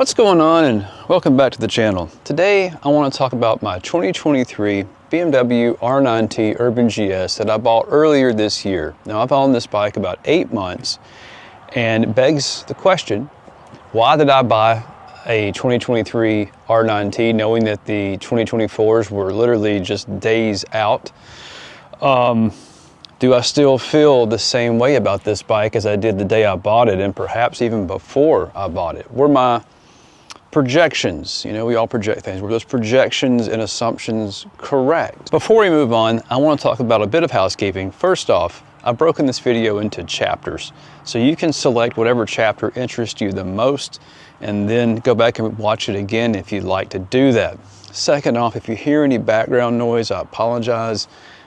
What's going on, and welcome back to the channel. Today I want to talk about my 2023 BMW R9T Urban GS that I bought earlier this year. Now, I've owned this bike about 8 months, and it begs the question, why did I buy a 2023 R9T knowing that the 2024s were literally just days out? Do I still feel the same way about this bike as I did the day I bought it, and perhaps even before I bought it? Were my projections, you know, we all project things, were those projections and assumptions correct? Before we move on, I want to talk about a bit of housekeeping. First off, I've broken this video into chapters, so you can select whatever chapter interests you the most and then go back and watch it again if you'd like to do that. Second off, if you hear any background noise, I apologize.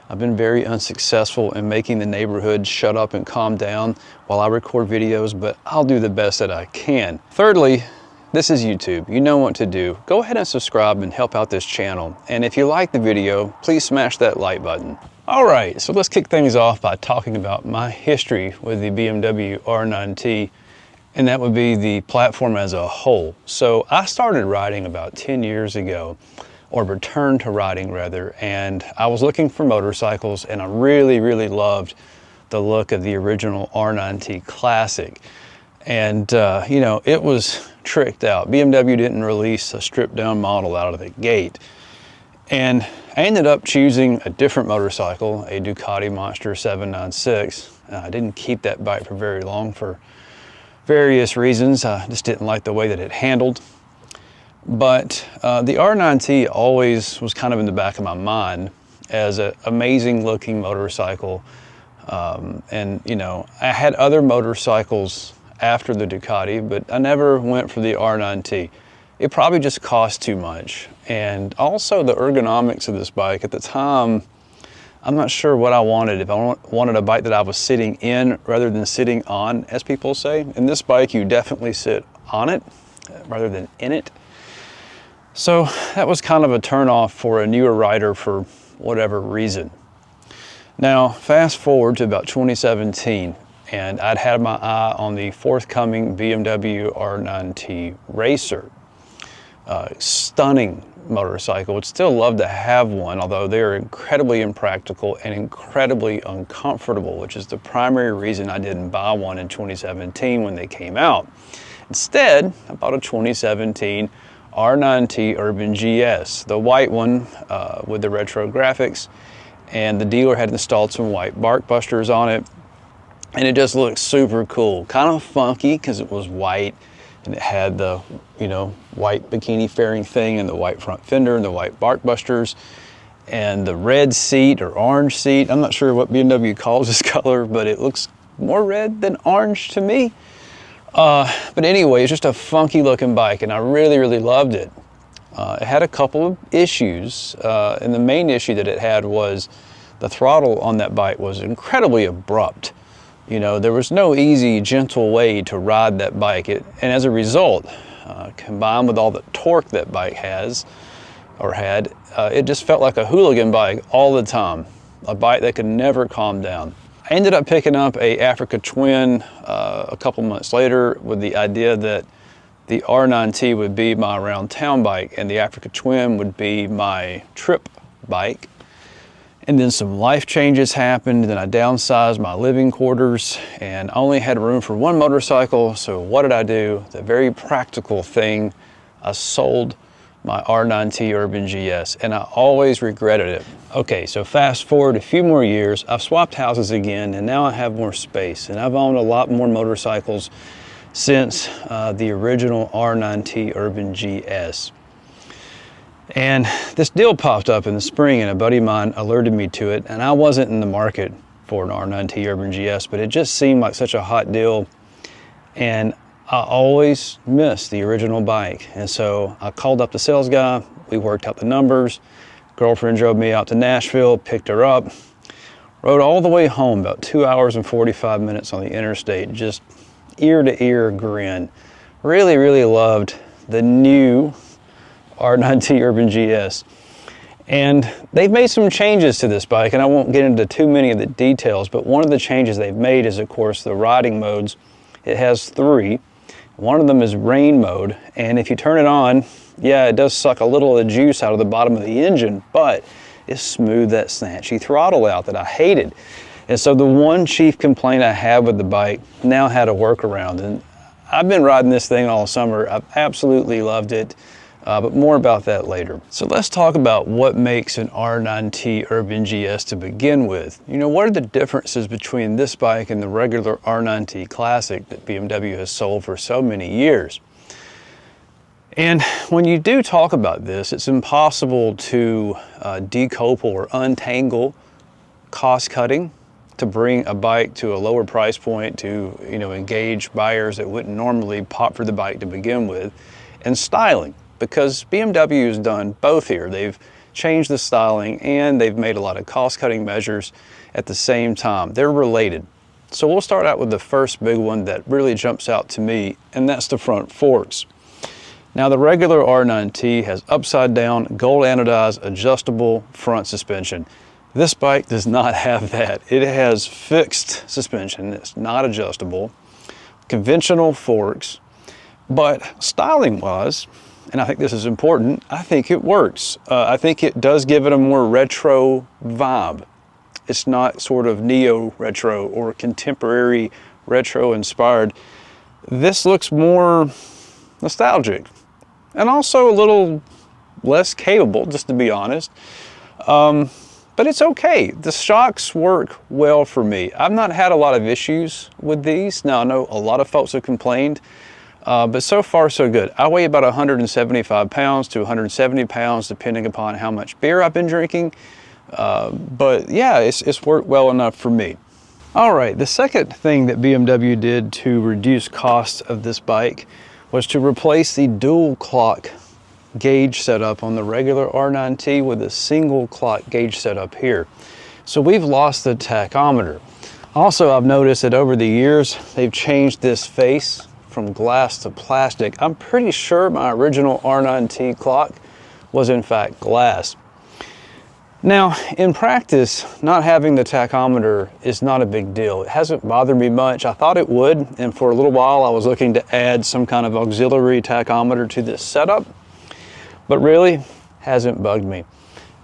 I've been very unsuccessful in making the neighborhood shut up and calm down while I record videos, but I'll do the best that I can. Thirdly, this is YouTube. You know what to do. Go ahead and subscribe and help out this channel. And if you like the video, please smash that like button. All right, so let's kick things off by talking about my history with the BMW R9T, and that would be the platform as a whole. So I started riding about 10 years ago, or returned to riding rather, and I was looking for motorcycles, and I really loved the look of the original R9T Classic. And you know, it was tricked out. BMW didn't release a stripped down model out of the gate. And I ended up choosing a different motorcycle, a Ducati Monster 796. I didn't keep that bike for very long for various reasons. I just didn't like the way that it handled. But the R9T always was kind of in the back of my mind as an amazing looking motorcycle. And you know, I had other motorcycles after the Ducati, but I never went for the R9T. It probably just cost too much. And also the ergonomics of this bike at the time, I'm not sure what I wanted. If I wanted a bike that I was sitting in rather than sitting on, as people say. In this bike, you definitely sit on it rather than in it. So that was kind of a turnoff for a newer rider for whatever reason. Now, fast forward to about 2017, and I'd had my eye on the forthcoming BMW R9T Racer. Stunning motorcycle. Would still love to have one, although they're incredibly impractical and incredibly uncomfortable, which is the primary reason I didn't buy one in 2017 when they came out. Instead, I bought a 2017 R9T Urban GS, the white one with the retro graphics, and the dealer had installed some white bark busters on it. And it just looked super cool, kind of funky because it was white and it had the, you know, white bikini fairing thing and the white front fender and the white bark busters and the red seat or orange seat. I'm not sure what BMW calls this color, but it looks more red than orange to me. But anyway, it's just a funky looking bike, and I really loved it. It had a couple of issues, and the main issue that it had was the throttle on that bike was incredibly abrupt. You know, there was no easy, gentle way to ride that bike. And as a result, combined with all the torque that bike has, or had, it just felt like a hooligan bike all the time. A bike that could never calm down. I ended up picking up a Africa Twin a couple months later with the idea that the R9T would be my around town bike and the Africa Twin would be my trip bike. And then some life changes happened, then I downsized my living quarters and I only had room for one motorcycle, so what did I do? The very practical thing, I sold my R9T Urban GS, and I always regretted it. Okay, so fast forward a few more years, I've swapped houses again, and now I have more space, and I've owned a lot more motorcycles since the original R9T Urban GS. And this deal popped up in the spring, and a buddy of mine alerted me to it, and I wasn't in the market for an R9T Urban GS, but it just seemed like such a hot deal, and I always miss the original bike. And so I called up the sales guy, we worked out the numbers, girlfriend drove me out to Nashville, picked her up, rode all the way home, about 2 hours and 45 minutes on the interstate, just ear to ear grin. Really loved the new R9T Urban GS. And they've made some changes to this bike, and I won't get into too many of the details, but one of the changes they've made is, of course, the riding modes. It has 3. One of them is rain mode, and if you turn it on, yeah, it does suck a little of the juice out of the bottom of the engine, but it smoothed that snatchy throttle out that I hated. And so the one chief complaint I had with the bike now had a workaround, and I've been riding this thing all summer. I've absolutely loved it, but more about that later. So let's talk about what makes an R9T Urban GS to begin with. You know, what are the differences between this bike and the regular R9T Classic that BMW has sold for so many years? And when you do talk about this, it's impossible to decouple or untangle cost cutting to bring a bike to a lower price point to, you know, engage buyers that wouldn't normally pop for the bike to begin with, and styling, because BMW has done both here. They've changed the styling and they've made a lot of cost-cutting measures at the same time. They're related. So we'll start out with the first big one that really jumps out to me, and that's the front forks. Now, the regular R9T has upside down, gold anodized, adjustable front suspension. This bike does not have that. It has fixed suspension. It's not adjustable. Conventional forks, but styling wise, and I think this is important, I think it works. I think it does give it a more retro vibe. It's not sort of neo-retro or contemporary retro inspired. This looks more nostalgic and also a little less capable, just to be honest. But it's okay. The shocks work well for me. I've not had a lot of issues with these. Now, I know a lot of folks have complained, but so far so good. I weigh about 175 pounds to 170 pounds, depending upon how much beer I've been drinking. But yeah, it's worked well enough for me. All right, the second thing that BMW did to reduce costs of this bike was to replace the dual clock gauge setup on the regular R9T with a single clock gauge setup here. So we've lost the tachometer. Also, I've noticed that over the years, they've changed this face from glass to plastic. I'm pretty sure my original R9T clock was in fact glass. Now, in practice, not having the tachometer is not a big deal. It hasn't bothered me much. I thought it would, and for a little while I was looking to add some kind of auxiliary tachometer to this setup, but really hasn't bugged me.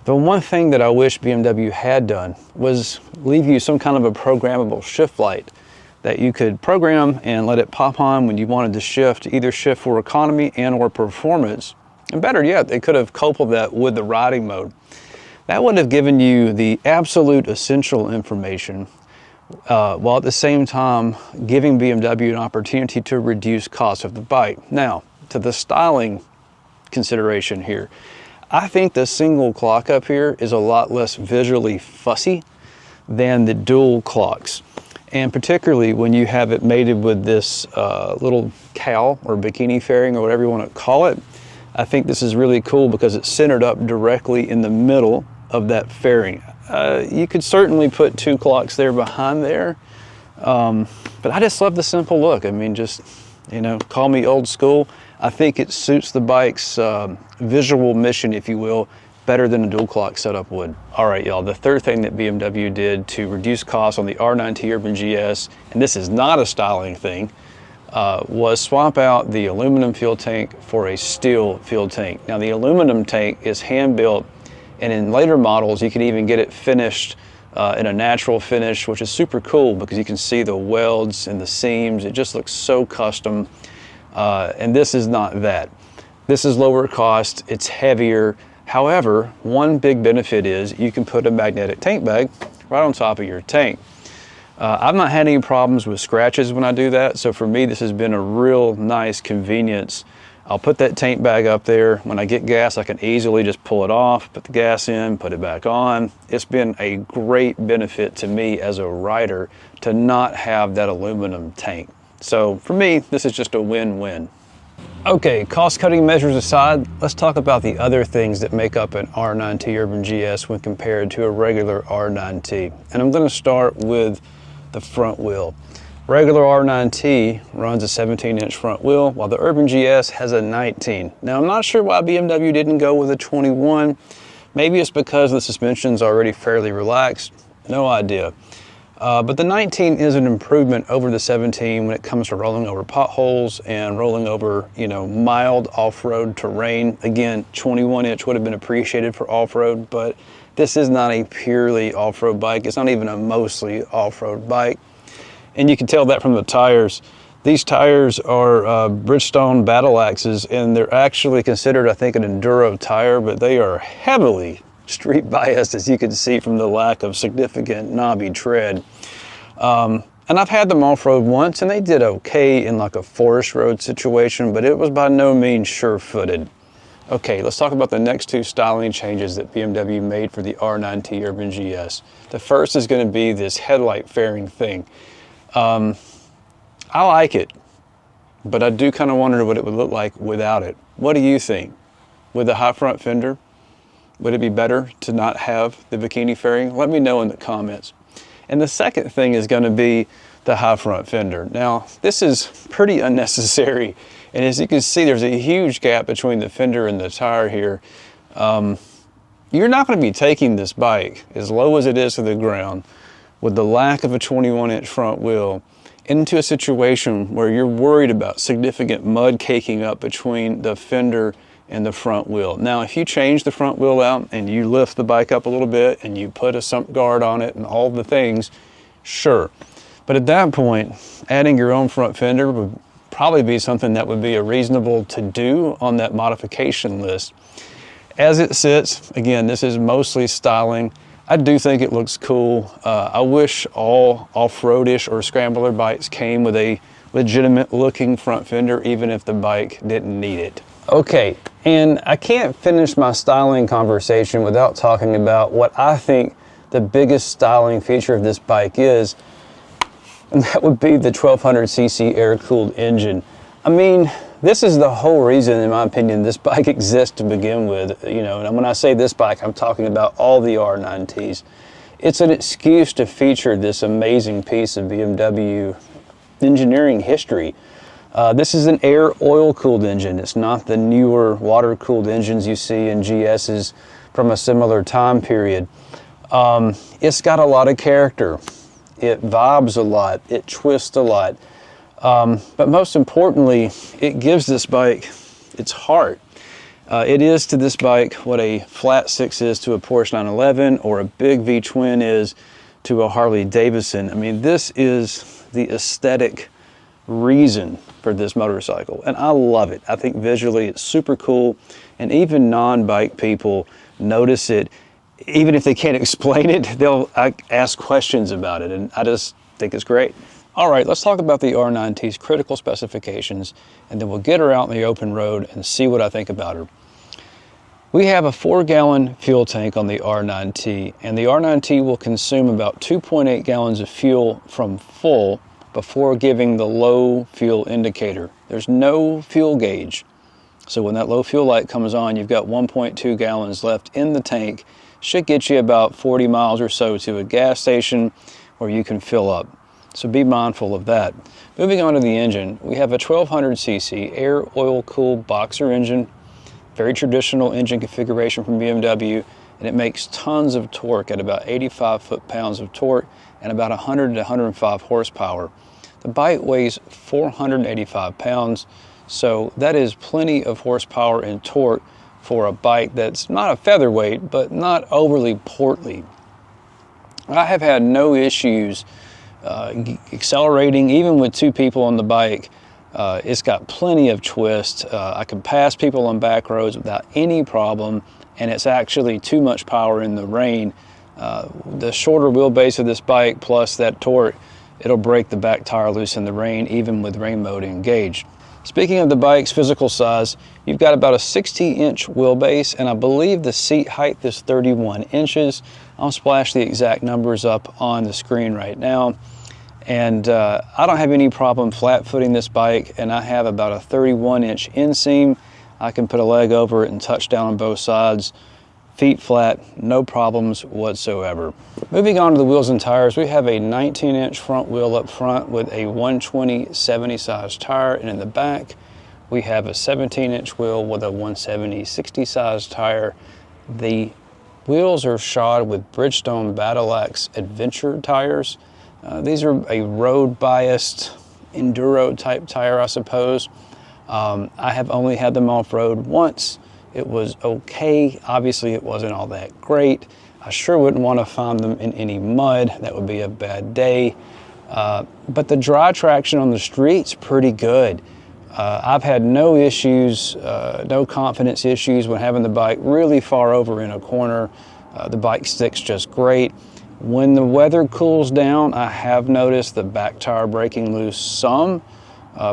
The one thing that I wish BMW had done was leave you some kind of a programmable shift light that you could program and let it pop on when you wanted to shift, either shift for economy and or performance. And better yet, they could have coupled that with the riding mode. That would have given you the absolute essential information while at the same time giving BMW an opportunity to reduce costs of the bike. Now, to the styling consideration here, I think the single clock up here is a lot less visually fussy than the dual clocks, and particularly when you have it mated with this little cowl or bikini fairing or whatever you want to call it. I think this is really cool because it's centered up directly in the middle of that fairing. You could certainly put two clocks there behind there, but I just love the simple look. I mean, just, you know, call me old school. I think it suits the bike's visual mission, if you will, better than a dual clock setup would. All right, y'all, the third thing that BMW did to reduce costs on the R9T Urban GS, and this is not a styling thing, was swap out the aluminum fuel tank for a steel fuel tank. Now, the aluminum tank is hand-built, and in later models, you can even get it finished in a natural finish, which is super cool because you can see the welds and the seams. It just looks so custom. And this is not that. This is lower cost, it's heavier. However, one big benefit is you can put a magnetic tank bag right on top of your tank. I've not had any problems with scratches when I do that, so for me this has been a real nice convenience. I'll put that tank bag up there. When I get gas, I can easily just pull it off, put the gas in, put it back on. It's been a great benefit to me as a rider to not have that aluminum tank. So for me, this is just a win-win. Okay, cost-cutting measures aside, let's talk about the other things that make up an R9T Urban GS when compared to a regular R9T. And I'm going to start with the front wheel. Regular R9T runs a 17-inch front wheel, while the Urban GS has a 19. Now, I'm not sure why BMW didn't go with a 21. Maybe it's because the suspension's already fairly relaxed. No idea. But the 19 is an improvement over the 17 when it comes to rolling over potholes and rolling over, you know, mild off-road terrain. Again, 21 inch would have been appreciated for off-road, but this is not a purely off-road bike. It's not even a mostly off-road bike. And you can tell that from the tires. These tires are Bridgestone Battle Axes, and they're actually considered, I think, an enduro tire, but they are heavily street biased, as you can see from the lack of significant knobby tread. And I've had them off-road once, and they did okay in like a forest road situation, but it was by no means sure-footed. Okay, let's talk about the next two styling changes that BMW made for the R9T Urban GS. The first is going to be this headlight fairing thing. I like it, but I do kind of wonder what it would look like without it. What do you think? With the high front fender, would it be better to not have the bikini fairing? Let me know in the comments. And the second thing is going to be the high front fender. Now, this is pretty unnecessary. And as you can see, there's a huge gap between the fender and the tire here. You're not going to be taking this bike, as low as it is to the ground, with the lack of a 21-inch front wheel, into a situation where you're worried about significant mud caking up between the fender and the front wheel. Now, if you change the front wheel out and you lift the bike up a little bit and you put a sump guard on it and all the things, sure. But at that point, adding your own front fender would probably be something that would be a reasonable to do on that modification list. As it sits, again, this is mostly styling. I do think it looks cool. I wish all off-roadish or scrambler bikes came with a legitimate looking front fender, even if the bike didn't need it. Okay, and I can't finish my styling conversation without talking about what I think the biggest styling feature of this bike is, and that would be the 1200cc air-cooled engine. I mean, this is the whole reason, in my opinion, this bike exists to begin with. You know, and when I say this bike, I'm talking about all the R9Ts. It's an excuse to feature this amazing piece of BMW engineering history. This is an air oil-cooled engine. It's not the newer water-cooled engines you see in GS's from a similar time period. It's got a lot of character. It vibes a lot. It twists a lot. But most importantly, it gives this bike its heart. It is to this bike what a flat six is to a Porsche 911 or a big V-twin is to a Harley Davidson. I mean, this is the aesthetic reason for this motorcycle, and I love it. I think visually it's super cool, and even non-bike people notice it. Even if they can't explain it, they'll ask questions about it, and I just think it's great. All right, let's talk about the R9T's critical specifications, and then we'll get her out in the open road and see what I think about her. We have a 4-gallon fuel tank on the R9T, and the R9T will consume about 2.8 gallons of fuel from full before giving the low fuel indicator. There's no fuel gauge. So when that low fuel light comes on, you've got 1.2 gallons left in the tank. Should get you about 40 miles or so to a gas station where you can fill up. So be mindful of that. Moving on to the engine, we have a 1200cc air oil cooled boxer engine. Very traditional engine configuration from BMW, and it makes tons of torque at about 85 foot-pounds of torque and about 100 to 105 horsepower. The bike weighs 485 pounds, so that is plenty of horsepower and torque for a bike that's not a featherweight, but not overly portly. I have had no issues accelerating, even with two people on the bike. It's got plenty of twist. I can pass people on back roads without any problem, and it's actually too much power in the rain. The shorter wheelbase of this bike plus that torque, it'll break the back tire loose in the rain, even with rain mode engaged. Speaking of the bike's physical size, you've got about a 60-inch wheelbase, and I believe the seat height is 31 inches. I'll splash the exact numbers up on the screen right now. And I don't have any problem flat footing this bike, and I have about a 31-inch inseam. I can put a leg over it and touch down on both sides. Feet flat, no problems whatsoever. Moving on to the wheels and tires, we have a 19-inch front wheel up front with a 120/70 size tire, and in the back we have a 17-inch wheel with a 170/60 size tire. The wheels are shod with Bridgestone Battle Axe Adventure tires. These are a road biased enduro type tire, I suppose. I have only had them off-road once. It was okay. Obviously it wasn't all that great. I sure wouldn't want to find them in any mud. That would be a bad day. But the dry traction on the street's pretty good. I've had no issues, no confidence issues when having the bike really far over in a corner. The bike sticks just great. When the weather cools down, I have noticed the back tire breaking loose some,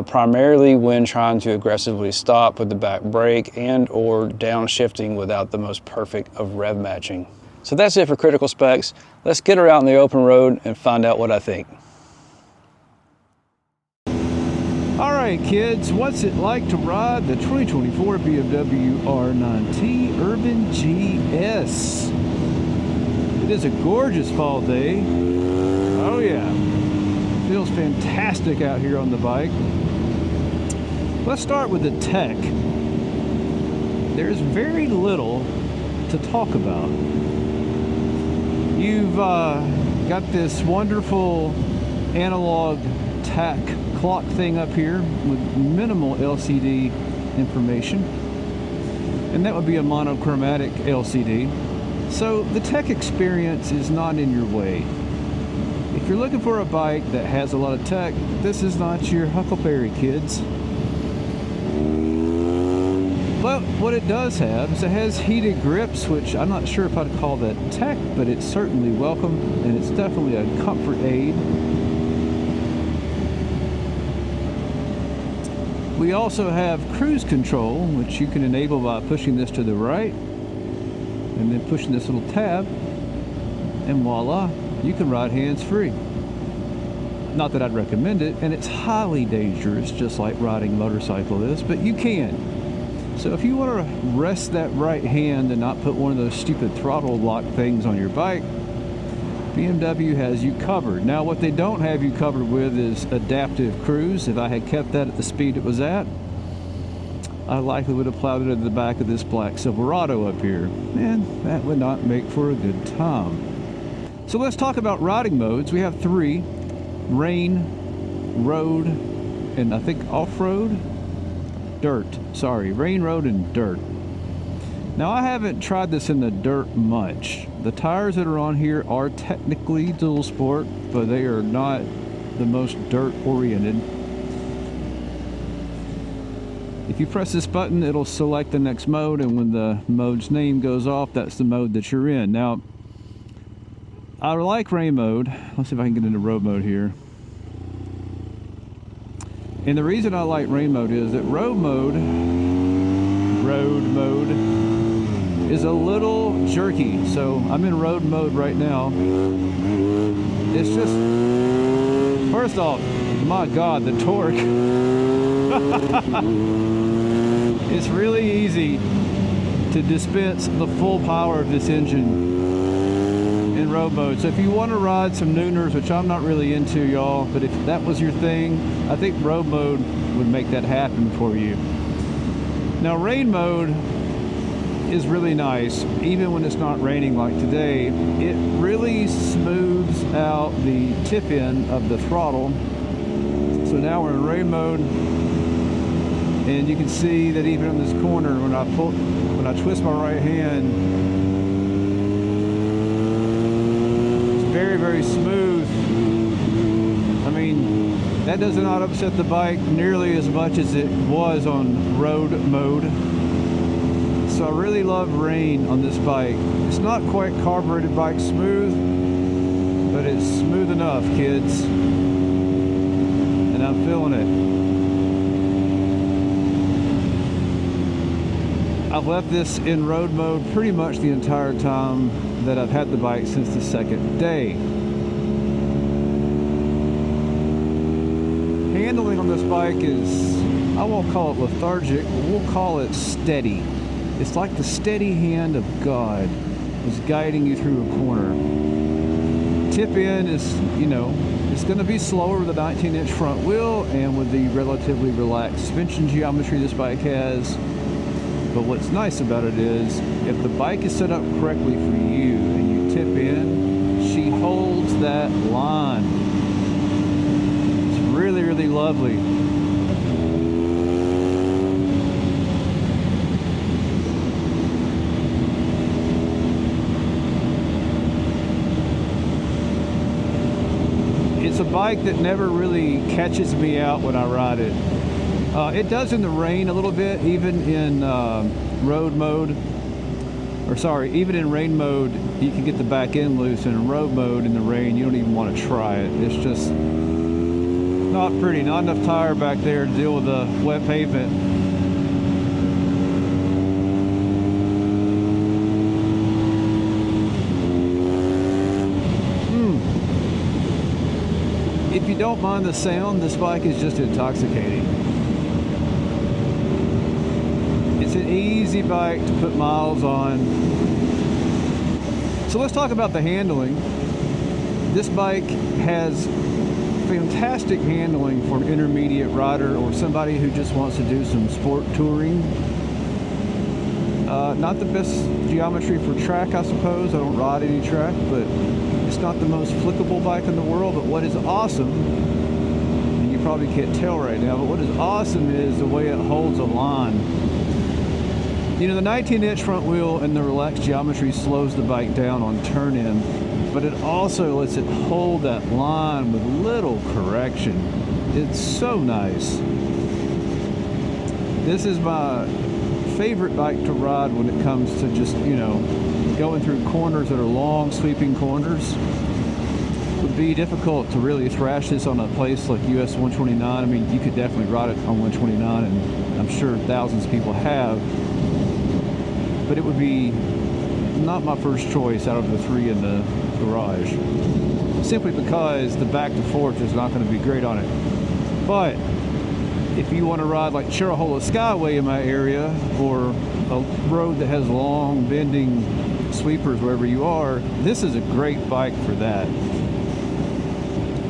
primarily when trying to aggressively stop with the back brake and or downshifting without the most perfect of rev matching. So that's it for critical specs. Let's get her out in the open road and find out what I think. All right, kids, what's it like to ride the 2024 BMW R9T Urban GS? It is a gorgeous fall day. Oh yeah, feels fantastic out here on the bike. Let's start with the tech. There's very little to talk about. You've got this wonderful analog tack clock thing up here with minimal LCD information, and that would be a monochromatic LCD. So the tech experience is not in your way. If you're looking for a bike that has a lot of tech, this is not your Huckleberry, kids. But what it does have is it has heated grips, which I'm not sure if I'd call that tech, but it's certainly welcome, and it's definitely a comfort aid. We also have cruise control, which you can enable by pushing this to the right and then pushing this little tab, and voila, you can ride hands-free. Not that I'd recommend it, and it's highly dangerous, just like riding a motorcycle is, but you can. So if you want to rest that right hand and not put one of those stupid throttle lock things on your bike, BMW has you covered. Now what they don't have you covered with is adaptive cruise. If I had kept that at the speed it was at, I likely would have plowed it into the back of this black Silverado up here, and that would not make for a good time. So let's talk about riding modes. We have three: rain, road, and I think off-road? Dirt. Sorry, rain, road, and dirt. Now I haven't tried this in the dirt much. The tires that are on here are technically dual sport, but they are not the most dirt oriented. If you press this button, it'll select the next mode, and when the mode's name goes off, that's the mode that you're in. Now, I like rain mode. Let's see if I can get into road mode here. And the reason I like rain mode is that road mode is a little jerky. So I'm in road mode right now. It's just, first off, my God, the torque. It's really easy to dispense the full power of this engine in road mode. So if you want to ride some nooners, which I'm not really into, y'all, but if that was your thing, I think road mode would make that happen for you. Now rain mode is really nice, even when it's not raining like today. It really smooths out the tip end of the throttle. So now we're in rain mode, and you can see that even in this corner, when I twist my right hand, it's very, very smooth. I mean, that does not upset the bike nearly as much as it was on road mode. So I really love rain on this bike. It's not quite carbureted bike smooth, but it's smooth enough, kids. And I'm feeling it. I've left this in road mode pretty much the entire time that I've had the bike since the second day. Handling on this bike is, I won't call it lethargic, we'll call it steady. It's like the steady hand of God is guiding you through a corner. Tip in is, you know, it's going to be slower with a 19-inch front wheel and with the relatively relaxed suspension geometry this bike has. But what's nice about it is, if the bike is set up correctly for you and you tip in, she holds that line. really, really lovely. It's a bike that never really catches me out when I ride it. It does in the rain a little bit, even in road mode. Or sorry, even in rain mode, you can get the back end loose. And in road mode, in the rain, you don't even want to try it. It's just not pretty. Not enough tire back there to deal with the wet pavement. If you don't mind the sound, this bike is just intoxicating. It's an easy bike to put miles on. So let's talk about the handling. This bike has fantastic handling for an intermediate rider or somebody who just wants to do some sport touring. Not the best geometry for track, I suppose. I don't ride any track, but it's not the most flickable bike in the world. But what is awesome, and you probably can't tell right now, but what is awesome is the way it holds a line. You know, the 19-inch front wheel and the relaxed geometry slows the bike down on turn-in, but it also lets it hold that line with little correction. It's so nice. This is my favorite bike to ride when it comes to just, you know, going through corners that are long, sweeping corners. It would be difficult to really thrash this on a place like US 129. I mean, you could definitely ride it on 129, and I'm sure thousands of people have. But it would be not my first choice out of the three in the garage, simply because the back to forth is not going to be great on it. But if you want to ride like Chirahola Skyway in my area, or a road that has long bending sweepers wherever you are, this is a great bike for that.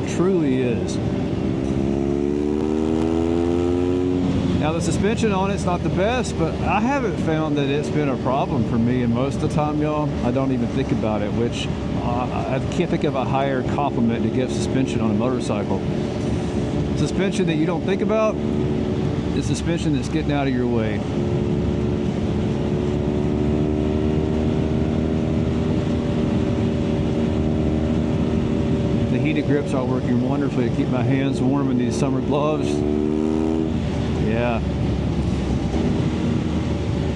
It truly is. Now the suspension on it's not the best, but I haven't found that it's been a problem for me, and most of the time, y'all, I don't even think about it, which I can't think of a higher compliment to give suspension on a motorcycle. Suspension that you don't think about is suspension that's getting out of your way. The heated grips are working wonderfully to keep my hands warm in these summer gloves. Yeah.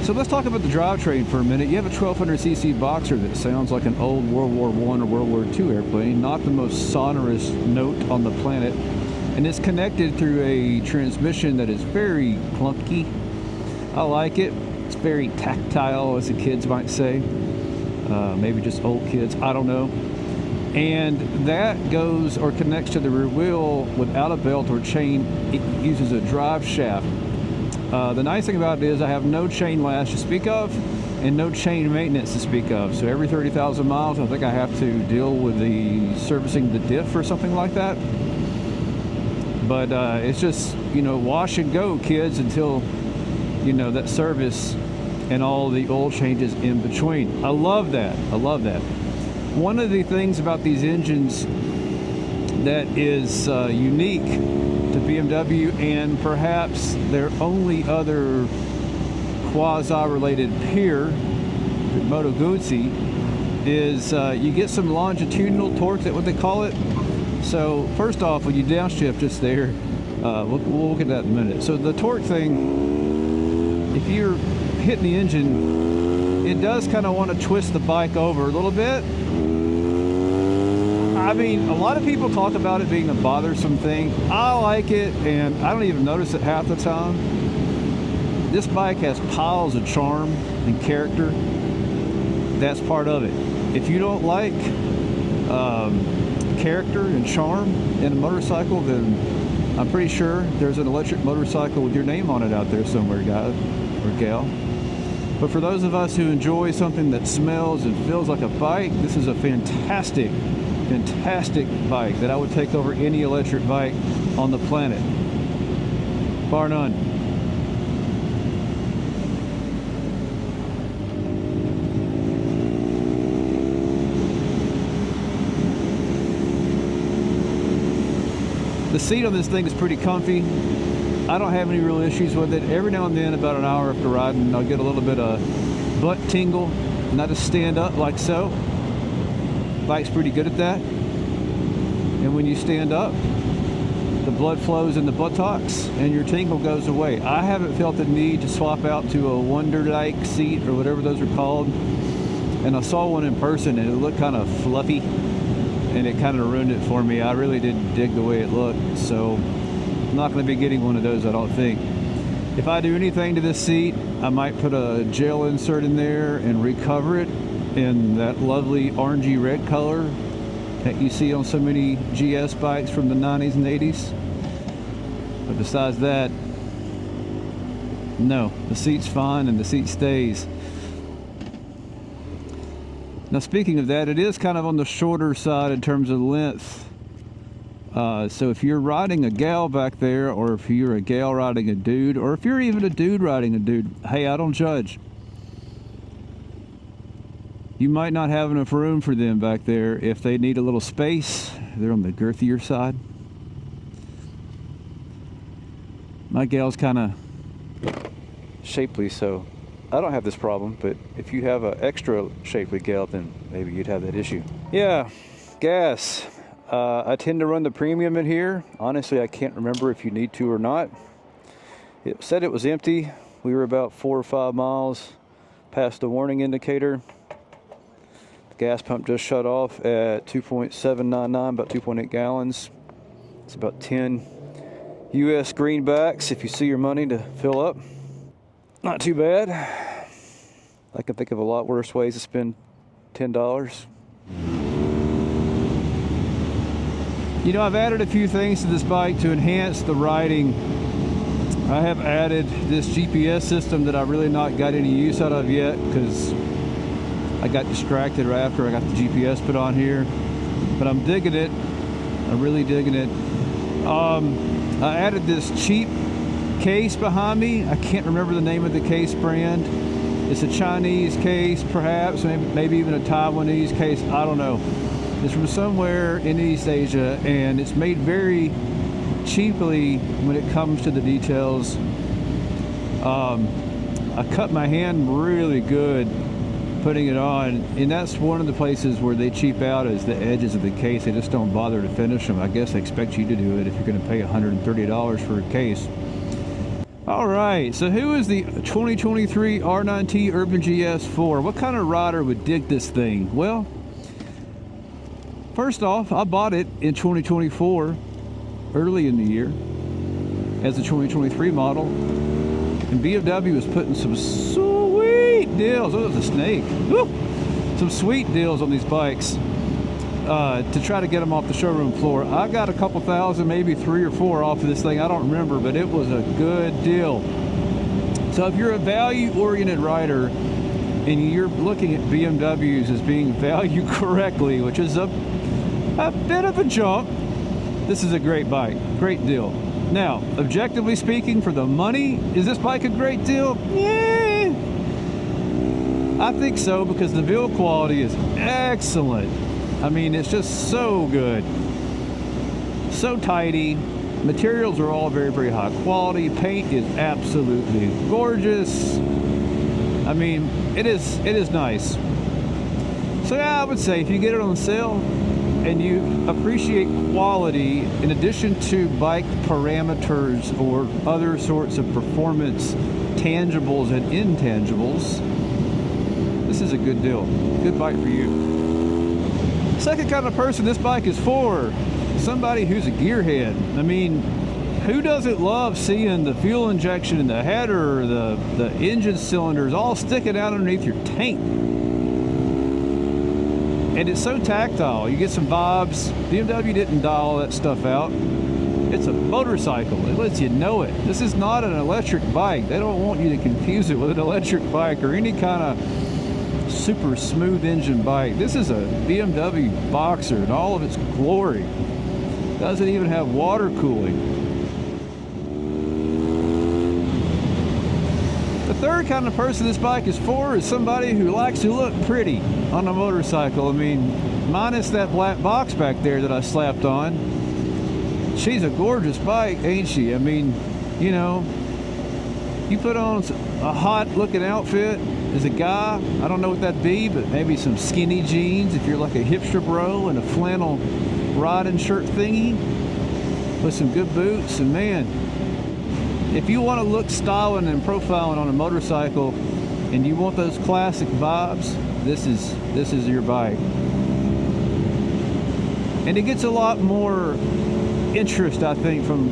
So let's talk about the drivetrain for a minute. You have a 1200cc Boxer that sounds like an old World War I or World War II airplane, not the most sonorous note on the planet. And it's connected through a transmission that is very clunky. I like it. It's very tactile, as the kids might say. Maybe just old kids, I don't know. And that goes or connects to the rear wheel without a belt or chain. It uses a drive shaft. The nice thing about it is I have no chain lash to speak of and no chain maintenance to speak of. So every 30,000 miles, I think I have to deal with the servicing the diff or something like that. But it's just, you know, wash and go, kids, until, you know, that service and all the oil changes in between. I love that. I love that. One of the things about these engines that is unique to BMW, and perhaps their only other quasi-related peer, Moto Guzzi, is you get some longitudinal torque, is that what they call it? So first off, when you downshift just there, we'll look at that in a minute. So the torque thing, if you're hitting the engine, it does kind of want to twist the bike over a little bit. I mean, a lot of people talk about it being a bothersome thing. I like it, and I don't even notice it half the time. This bike has piles of charm and character. That's part of it. If you don't like character and charm in a motorcycle, then I'm pretty sure there's an electric motorcycle with your name on it out there somewhere, guy or gal. But for those of us who enjoy something that smells and feels like a bike, this is a fantastic bike that I would take over any electric bike on the planet, bar none. The seat on this thing is pretty comfy. I don't have any real issues with it. Every now and then, about an hour after riding, I'll get a little bit of butt tingle, and I just stand up like so. Bike's pretty good at that. And when you stand up, the blood flows in the buttocks and your tingle goes away. I haven't felt the need to swap out to a Wonderdike seat or whatever those are called. And I saw one in person and it looked kind of fluffy and it kind of ruined it for me. I really didn't dig the way it looked, so I'm not going to be getting one of those, I don't think. If I do anything to this seat, I might put a gel insert in there and recover it in that lovely orangey red color that you see on so many GS bikes from the 90s and 80s. But besides that, no, the seat's fine and the seat stays. Now speaking of that, it is kind of on the shorter side in terms of length. So if you're riding a gal back there, or if you're a gal riding a dude, or if you're even a dude riding a dude, hey, I don't judge. You might not have enough room for them back there. If they need a little space, they're on the girthier side. My gal's kind of shapely, so I don't have this problem, but if you have an extra shapely gal, then maybe you'd have that issue. Yeah, gas. I tend to run the premium in here. Honestly, I can't remember if you need to or not. It said it was empty. We were about 4 or 5 miles past the warning indicator. The gas pump just shut off at 2.799, about 2.8 gallons. It's about 10 US greenbacks if you see your money to fill up. Not too bad. I can think of a lot worse ways to spend $10. You know, I've added a few things to this bike to enhance the riding. I have added this GPS system that I've really not got any use out of yet because I got distracted right after I got the GPS put on here. But I'm digging it. I'm really digging it. I added this cheap case behind me. I can't remember the name of the case brand. It's a Chinese case, perhaps, maybe even a Taiwanese case. I don't know. It's from somewhere in East Asia, and it's made very cheaply when it comes to the details. I cut my hand really good putting it on, and that's one of the places where they cheap out is the edges of the case. They just don't bother to finish them. I guess they expect you to do it if you're going to pay $130 for a case. All right, so who is the 2023 R9T Urban GS for? What kind of rider would dig this thing? Well, first off, I bought it in 2024, early in the year, as a 2023 model. And BMW was putting some sweet deals. Oh, there's a snake. Woo! Some sweet deals on these bikes to try to get them off the showroom floor. I got a couple thousand, maybe 3 or 4 off of this thing. I don't remember, but it was a good deal. So if you're a value-oriented rider and you're looking at BMWs as being valued correctly, which is a bit of a jump, this is a great bike, great deal. Now, objectively speaking, for the money, is this bike a great deal? Yeah, I think so, because the build quality is excellent. I mean, it's just so good, so tidy. Materials are all very, very high quality. Paint is absolutely gorgeous. I mean, it is nice. So yeah, I would say if you get it on sale and you appreciate quality in addition to bike parameters or other sorts of performance tangibles and intangibles, this is a good deal. Good bike for you. Second kind of person this bike is for, somebody who's a gearhead. I mean, who doesn't love seeing the fuel injection in the header, the engine cylinders all sticking out underneath your tank? And it's so tactile. You get some vibes. BMW didn't dial all that stuff out. It's a motorcycle. It lets you know it. This is not an electric bike. They don't want you to confuse it with an electric bike or any kind of super smooth engine bike. This is a BMW Boxer in all of its glory. Doesn't even have water cooling. The third kind of person this bike is for is somebody who likes to look pretty on a motorcycle. I mean, minus that black box back there that I slapped on, she's a gorgeous bike, ain't she? I mean, you know, you put on a hot looking outfit as a guy, I don't know what that'd be, but maybe some skinny jeans if you're like a hipster bro, and a flannel riding shirt thingy with some good boots. And man, if you want to look styling and profiling on a motorcycle and you want those classic vibes, this is your bike. And it gets a lot more interest, I think, from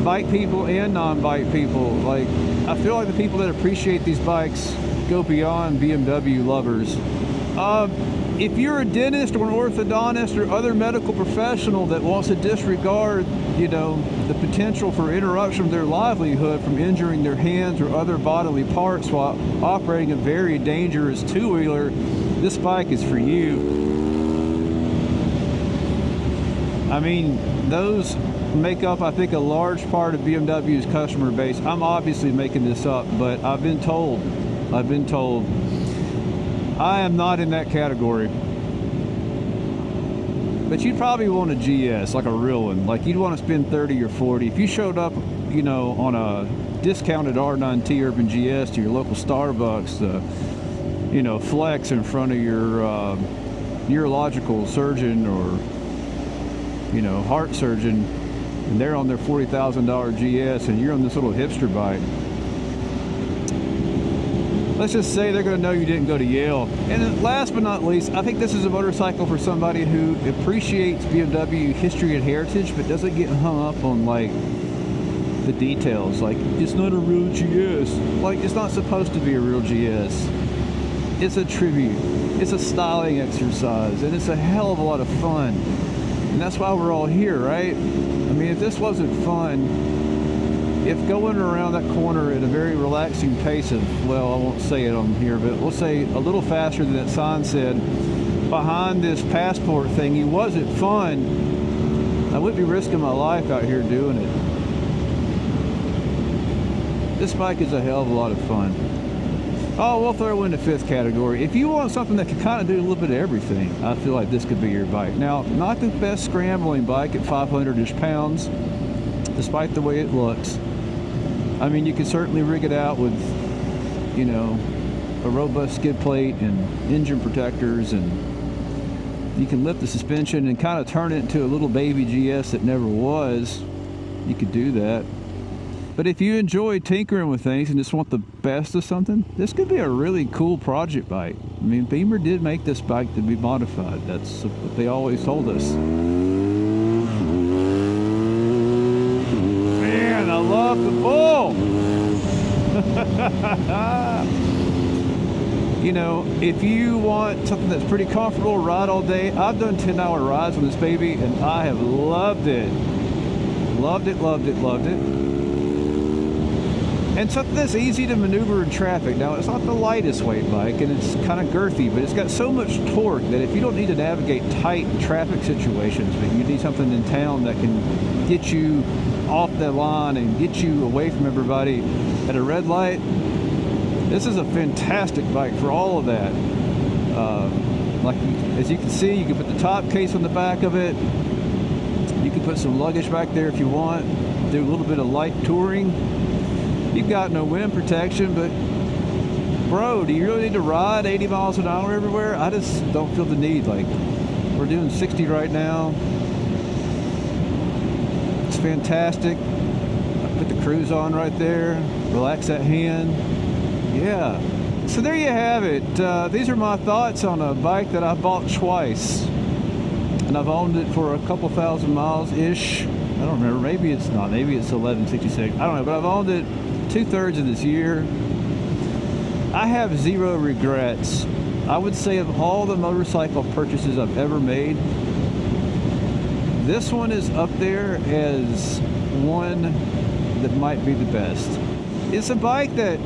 bike people and non-bike people. Like, I feel like the people that appreciate these bikes go beyond BMW lovers. If you're a dentist or an orthodontist or other medical professional that wants to disregard, you know, the potential for interruption of their livelihood from injuring their hands or other bodily parts while operating a very dangerous two-wheeler, this bike is for you. I mean, those make up, I think, a large part of BMW's customer base. I'm obviously making this up, but I've been told I am not in that category. But you'd probably want a GS, like a real one. Like, you'd want to spend 30 or 40. If you showed up, you know, on a discounted R9T Urban GS to your local Starbucks, you know, flex in front of your neurological surgeon or, you know, heart surgeon, and they're on their $40,000 GS and you're on this little hipster bike, let's just say they're going to know you didn't go to Yale. And then last but not least, I think this is a motorcycle for somebody who appreciates BMW history and heritage, but doesn't get hung up on, like, the details. Like, it's not a real GS. Like, it's not supposed to be a real GS. It's a tribute. It's a styling exercise, and it's a hell of a lot of fun. And that's why we're all here, right? I mean, if this wasn't fun, if going around that corner at a very relaxing pace of, well, I won't say it on here, but we'll say a little faster than that sign said, behind this passport thingy wasn't fun, I wouldn't be risking my life out here doing it. This bike is a hell of a lot of fun. Oh, we'll throw in the fifth category. If you want something that can kind of do a little bit of everything, I feel like this could be your bike. Now, not the best scrambling bike at 500-ish pounds, despite the way it looks. I mean, you can certainly rig it out with, you know, a robust skid plate and engine protectors, and you can lift the suspension and kind of turn it into a little baby GS that never was. You could do that. But if you enjoy tinkering with things and just want the best of something, this could be a really cool project bike. I mean, Beamer did make this bike to be modified. That's what they always told us. Man, I love the bull! You know, if you want something that's pretty comfortable, ride all day, I've done 10-hour rides on this baby, and I have loved it. Loved it, loved it, loved it. And something that's easy to maneuver in traffic. Now, it's not the lightest weight bike, and it's kind of girthy, but it's got so much torque that if you don't need to navigate tight traffic situations, but you need something in town that can get you off the line and get you away from everybody at a red light, this is a fantastic bike for all of that. Like, as you can see, you can put the top case on the back of it. You can put some luggage back there if you want. Do a little bit of light touring. You've got no wind protection, but bro, do you really need to ride 80 miles an hour everywhere? I just don't feel the need. Like, we're doing 60 right now. It's fantastic. I put the cruise on right there. Relax that hand. Yeah. So there you have it. These are my thoughts on a bike that I bought twice. And I've owned it for a couple thousand miles-ish. I don't remember. Maybe it's not. Maybe it's 1166. I don't know. But I've owned it 2/3 of this year. I have zero regrets. I would say of all the motorcycle purchases I've ever made, this one is up there as one that might be the best. It's a bike that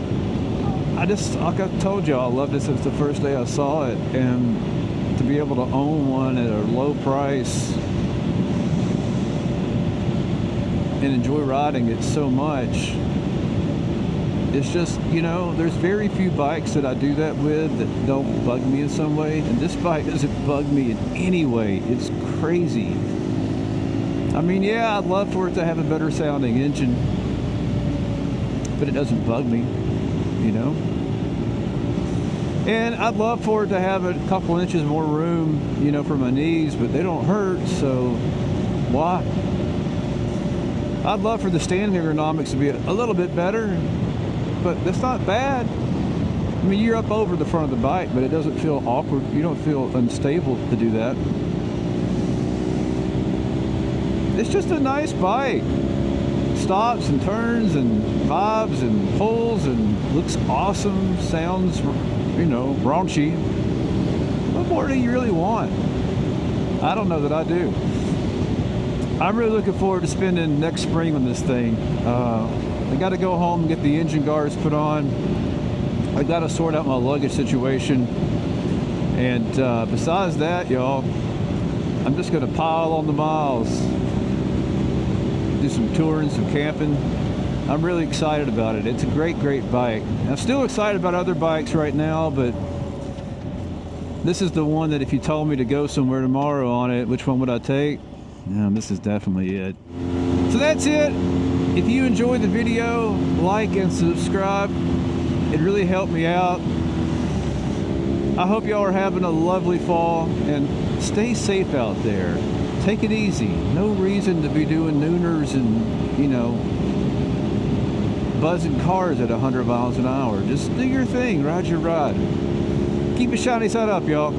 like I told y'all, I loved it since the first day I saw it, and to be able to own one at a low price and enjoy riding it so much, it's just, you know, there's very few bikes that I do that with that don't bug me in some way, and this bike doesn't bug me in any way. It's crazy. I mean, yeah, I'd love for it to have a better sounding engine, but it doesn't bug me, you know. And I'd love for it to have a couple inches more room, you know, for my knees, but they don't hurt, so why? I'd love for the standing ergonomics to be a little bit better, but that's not bad. I mean, you're up over the front of the bike, but it doesn't feel awkward. You don't feel unstable to do that. It's just a nice bike. Stops and turns and vibes and pulls and looks awesome. Sounds, you know, raunchy. What more do you really want? I don't know that I do. I'm really looking forward to spending next spring on this thing. I got to go home and get the engine guards put on. I got to sort out my luggage situation. And besides that, y'all, I'm just going to pile on the miles. Do some touring, some camping. I'm really excited about it. It's a great, great bike. I'm still excited about other bikes right now, but this is the one that if you told me to go somewhere tomorrow on it, which one would I take? Yeah, this is definitely it. So that's it. If you enjoyed the video, like and subscribe. It really helped me out. I hope y'all are having a lovely fall, and stay safe out there. Take it easy. No reason to be doing nooners and, you know, buzzing cars at 100 miles an hour. Just do your thing. Ride your ride. Keep a shiny side up, y'all.